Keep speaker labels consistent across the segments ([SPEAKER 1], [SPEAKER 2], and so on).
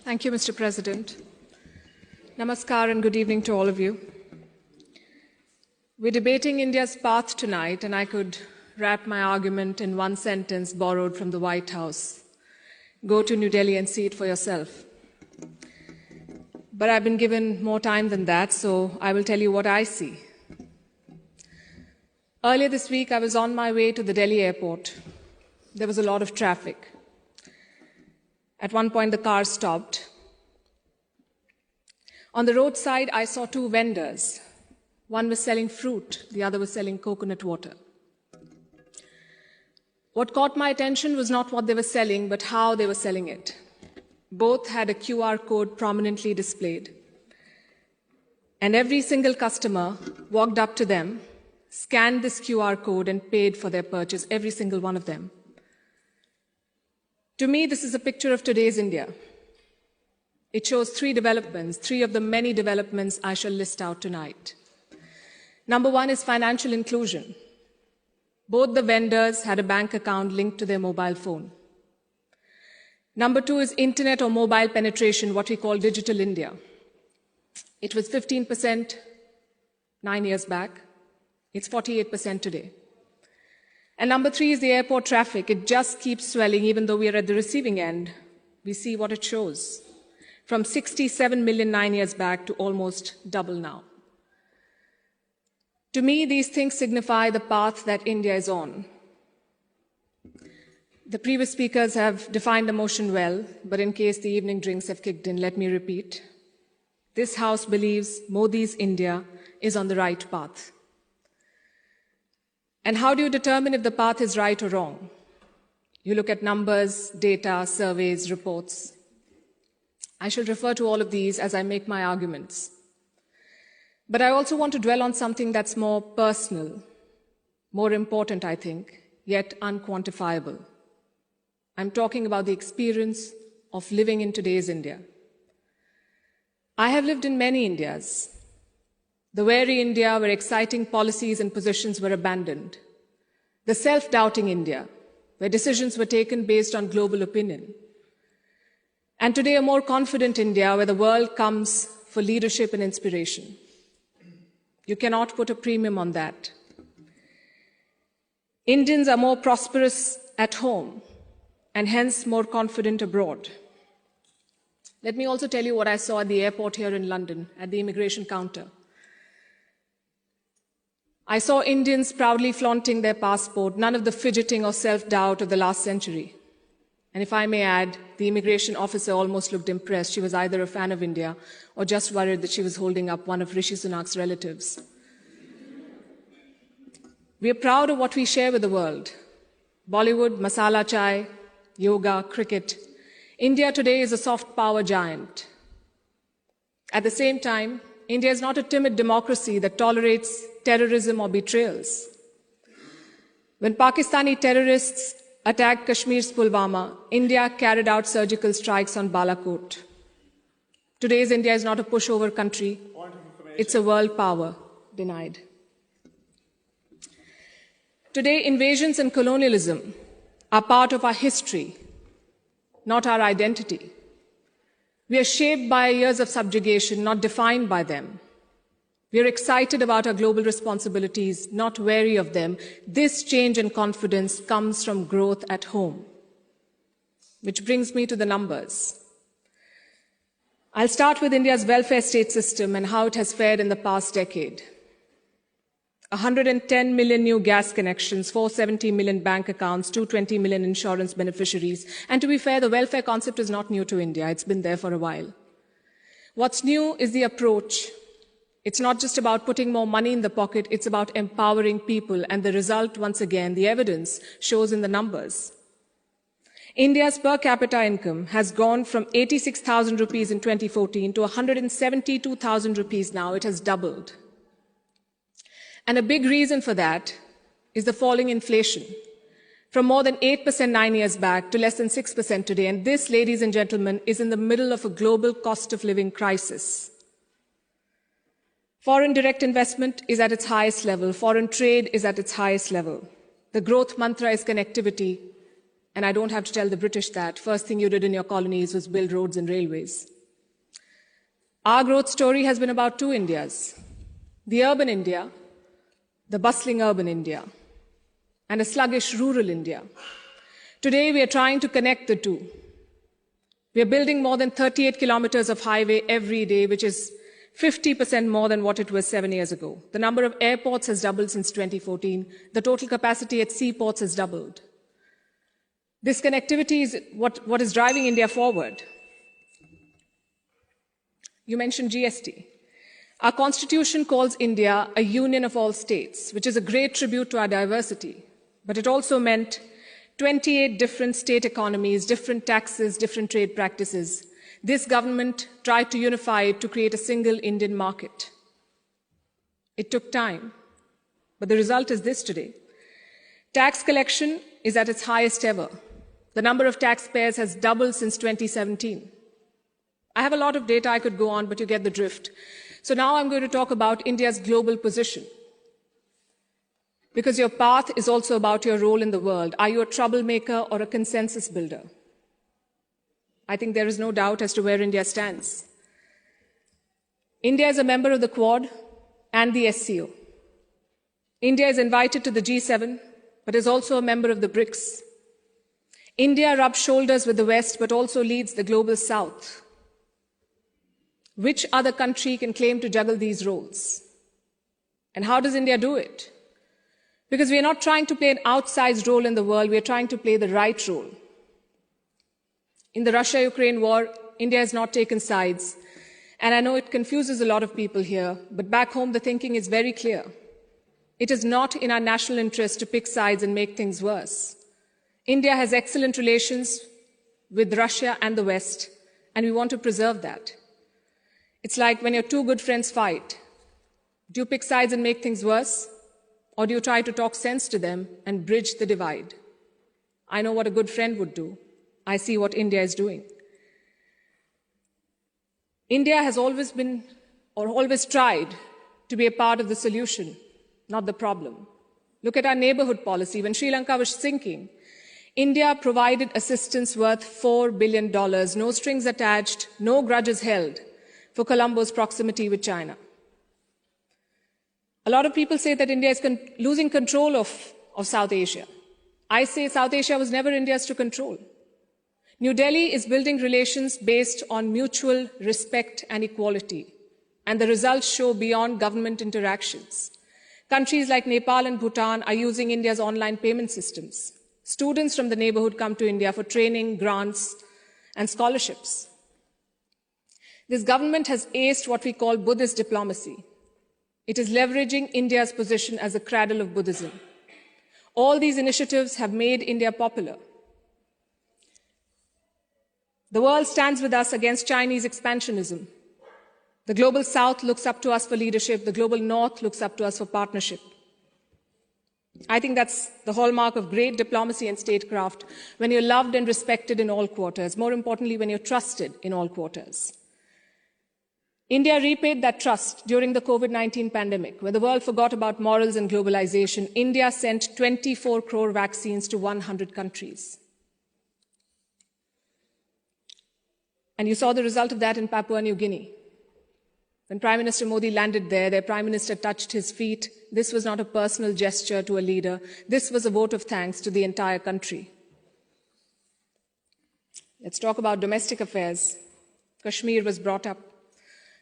[SPEAKER 1] Thank you, Mr. President. Namaskar and good evening to all of you. We're debating India's path tonight, and I could wrap my argument in one sentence borrowed from the White House. Go to New Delhi and see it for yourself. But I've been given more time than that, so I will tell you what I see. Earlier this week, I was on my way to the Delhi airport. There was a lot of traffic. At one point, the car stopped. On the roadside, I saw two vendors. One was selling fruit, the other was selling coconut water. What caught my attention was not what they were selling, but how they were selling it. Both had a QR code prominently displayed. And every single customer walked up to them, scanned this QR code, and paid for their purchase, every single one of them. To me, this is a picture of today's India. It shows three developments, three of the many developments I shall list out tonight. Number one is financial inclusion. Both the vendors had a bank account linked to their mobile phone. Number two is internet or mobile penetration, what we call digital India. It was 15% 9 years back. It's 48% today. And number three is the airport traffic. It just keeps swelling, even though we are at the receiving end. We see what it shows. From 67 million 9 years back to almost double now. To me, these things signify the path that India is on. The previous speakers have defined the motion well, but in case the evening drinks have kicked in, let me repeat. This House believes Modi's India is on the right path. And how do you determine if the path is right or wrong? You look at numbers, data, surveys, reports. I shall refer to all of these as I make my arguments. But I also want to dwell on something that's more personal, more important, I think, yet unquantifiable. I'm talking about the experience of living in today's India. I have lived in many Indias. The wary India where exciting policies and positions were abandoned. The self-doubting India, where decisions were taken based on global opinion. And today, a more confident India where the world comes for leadership and inspiration. You cannot put a premium on that. Indians are more prosperous at home and hence more confident abroad. Let me also tell you what I saw at the airport here in London, at the immigration counter. I saw Indians proudly flaunting their passport, none of the fidgeting or self-doubt of the last century. And if I may add, the immigration officer almost looked impressed. She was either a fan of India or just worried that she was holding up one of Rishi Sunak's relatives. We are proud of what we share with the world. Bollywood, masala chai, yoga, cricket. India today is a soft power giant. At the same time, India is not a timid democracy that tolerates terrorism or betrayals. When Pakistani terrorists attacked Kashmir's Pulwama, India carried out surgical strikes on Balakot. Today's India is not a pushover country. It's a world power denied. Today, invasions and colonialism are part of our history, not our identity. We are shaped by years of subjugation, not defined by them. We are excited about our global responsibilities, not wary of them. This change in confidence comes from growth at home. Which brings me to the numbers. I'll start with India's welfare state system and how it has fared in the past decade. 110 million new gas connections, 470 million bank accounts, 220 million insurance beneficiaries. And to be fair, the welfare concept is not new to India. It's been there for a while. What's new is the approach. It's not just about putting more money in the pocket, it's about empowering people. And the result, once again, the evidence shows in the numbers. India's per capita income has gone from 86,000 rupees in 2014 to 172,000 rupees now. It has doubled. And a big reason for that is the falling inflation, from more than 8% 9 years back to less than 6% today. And this, ladies and gentlemen, is in the middle of a global cost of living crisis. Foreign direct investment is at its highest level. Foreign trade is at its highest level. The growth mantra is connectivity, And I don't have to tell the British that. First thing you did in your colonies was build roads and railways. Our growth story has been about two Indias: the urban India, the bustling urban India, and a sluggish rural India. Today, we are trying to connect the two. We are building more than 38 kilometers of highway every day, which is 50% more than what it was 7 years ago. The number of airports has doubled since 2014. The total capacity at seaports has doubled. This connectivity is what is driving India forward. You mentioned GST. Our constitution calls India a union of all states, which is a great tribute to our diversity. But it also meant 28 different state economies, different taxes, different trade practices. This government tried to unify it to create a single Indian market. It took time, but the result is this today. Tax collection is at its highest ever. The number of taxpayers has doubled since 2017. I have a lot of data I could go on, but you get the drift. So now I'm going to talk about India's global position. Because your path is also about your role in the world. Are you a troublemaker or a consensus builder? I think there is no doubt as to where India stands. India is a member of the Quad and the SCO. India is invited to the G7, but is also a member of the BRICS. India rubs shoulders with the West, but also leads the global South. Which other country can claim to juggle these roles? And how does India do it? Because we are not trying to play an outsized role in the world, we are trying to play the right role. In the Russia-Ukraine war, India has not taken sides. And I know it confuses a lot of people here, but back home the thinking is very clear. It is not in our national interest to pick sides and make things worse. India has excellent relations with Russia and the West, and we want to preserve that. It's like when your two good friends fight. Do you pick sides and make things worse? Or do you try to talk sense to them and bridge the divide? I know what a good friend would do. I see what India is doing. India has always been, or always tried, to be a part of the solution, not the problem. Look at our neighborhood policy. When Sri Lanka was sinking, India provided assistance worth $4 billion, no strings attached, no grudges held, for Colombo's proximity with China. A lot of people say that India is losing control of South Asia. I say South Asia was never India's to control. New Delhi is building relations based on mutual respect and equality, and the results show beyond government interactions. Countries like Nepal and Bhutan are using India's online payment systems. Students from the neighborhood come to India for training, grants, and scholarships. This government has aced what we call Buddhist diplomacy. It is leveraging India's position as a cradle of Buddhism. All these initiatives have made India popular. The world stands with us against Chinese expansionism. The global South looks up to us for leadership. The global North looks up to us for partnership. I think that's the hallmark of great diplomacy and statecraft, when you're loved and respected in all quarters. More importantly, when you're trusted in all quarters. India repaid that trust during the COVID-19 pandemic. When the world forgot about morals and globalization, India sent 24 crore vaccines to 100 countries. And you saw the result of that in Papua New Guinea. When Prime Minister Modi landed there, their Prime Minister touched his feet. This was not a personal gesture to a leader. This was a vote of thanks to the entire country. Let's talk about domestic affairs. Kashmir was brought up.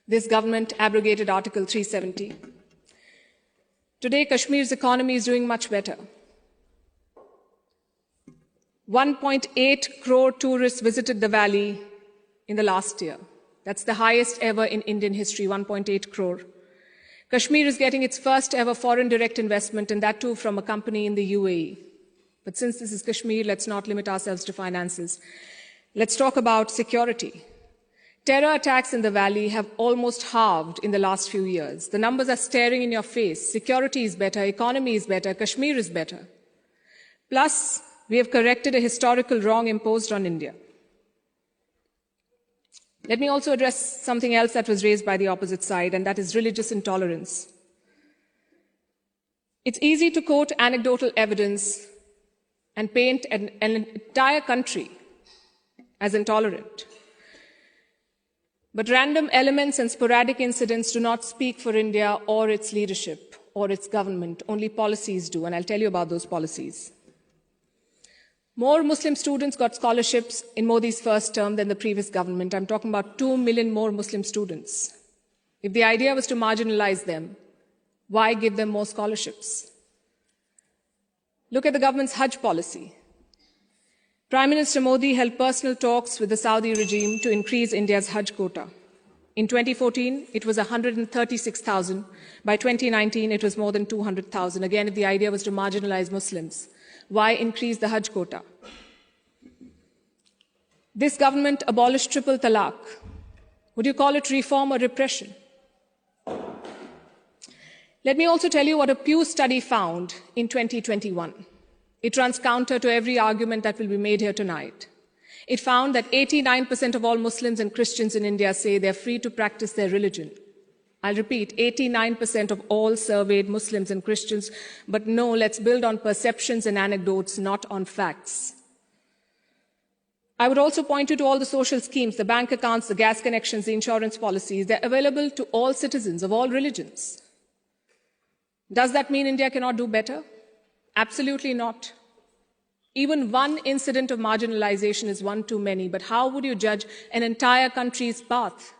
[SPEAKER 1] This government abrogated Article 370. Today, Kashmir's economy is doing much better. 1.8 crore tourists visited the valley in the last year. That's the highest ever in Indian history, 1.8 crore. Kashmir is getting its first ever foreign direct investment, and that too from a company in the UAE. But since this is Kashmir, let's not limit ourselves to finances. Let's talk about security. Terror attacks in the valley have almost halved in the last few years. The numbers are staring in your face. Security is better, economy is better, Kashmir is better. Plus, we have corrected a historical wrong imposed on India. Let me also address something else that was raised by the opposite side, and that is religious intolerance. It's easy to quote anecdotal evidence and paint an entire country as intolerant. But random elements and sporadic incidents do not speak for India or its leadership or its government. Only policies do, and I'll tell you about those policies. More Muslim students got scholarships in Modi's first term than the previous government. I'm talking about 2 million more Muslim students. If the idea was to marginalize them, why give them more scholarships? Look at the government's Hajj policy. Prime Minister Modi held personal talks with the Saudi regime to increase India's Hajj quota. In 2014, it was 136,000. By 2019, it was more than 200,000. Again, if the idea was to marginalize Muslims, why increase the Hajj quota? This government abolished triple talaq. Would you call it reform or repression? Let me also tell you what a Pew study found in 2021. It runs counter to every argument that will be made here tonight. It found that 89% of all Muslims and Christians in India say they're free to practice their religion. I'll repeat, 89% of all surveyed Muslims and Christians, but no, let's build on perceptions and anecdotes, not on facts. I would also point you to all the social schemes, the bank accounts, the gas connections, the insurance policies. They're available to all citizens of all religions. Does that mean India cannot do better? Absolutely not. Even one incident of marginalization is one too many, but how would you judge an entire country's path?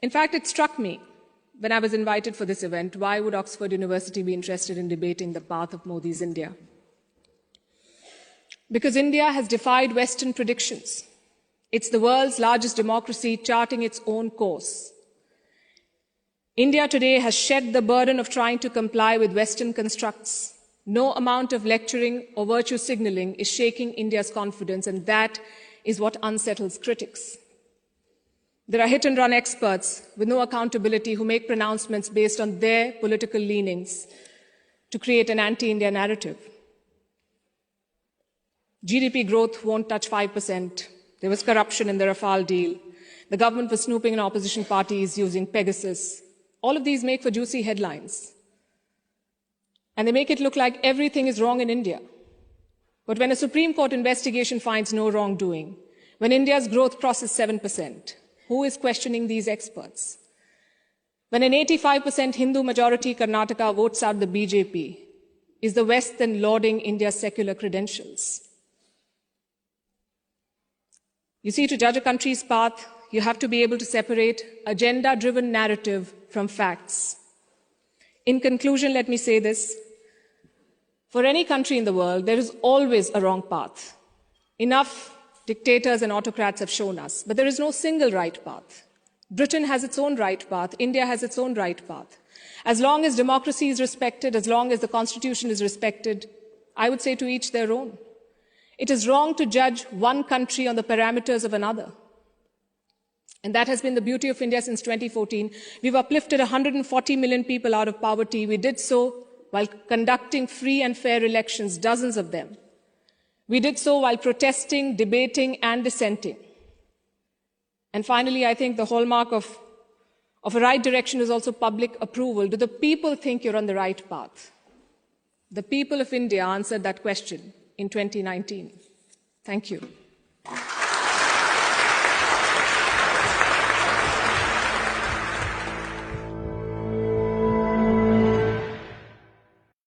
[SPEAKER 1] In fact, it struck me when I was invited for this event, why would Oxford University be interested in debating the path of Modi's India? Because India has defied Western predictions. It's the world's largest democracy charting its own course. India today has shed the burden of trying to comply with Western constructs. No amount of lecturing or virtue signaling is shaking India's confidence, and that is what unsettles critics. There are hit-and-run experts with no accountability who make pronouncements based on their political leanings to create an anti-India narrative. GDP growth won't touch 5%. There was corruption in the Rafale deal. The government was snooping in opposition parties using Pegasus. All of these make for juicy headlines. And they make it look like everything is wrong in India. But when a Supreme Court investigation finds no wrongdoing, when India's growth crosses 7%, who is questioning these experts? When an 85% Hindu majority Karnataka votes out the BJP, is the West then lauding India's secular credentials? You see, to judge a country's path, you have to be able to separate agenda-driven narrative from facts. In conclusion, let me say this. For any country in the world, there is always a wrong path. Enough dictators and autocrats have shown us, but there is no single right path. Britain has its own right path. India has its own right path. As long as democracy is respected, as long as the Constitution is respected, I would say to each their own. It is wrong to judge one country on the parameters of another. And that has been the beauty of India since 2014. We've uplifted 140 million people out of poverty. We did so while conducting free and fair elections, dozens of them. We did so while protesting, debating, and dissenting. And finally, I think the hallmark of a right direction is also public approval. Do the people think you're on the right path? The people of India answered that question in 2019. Thank you.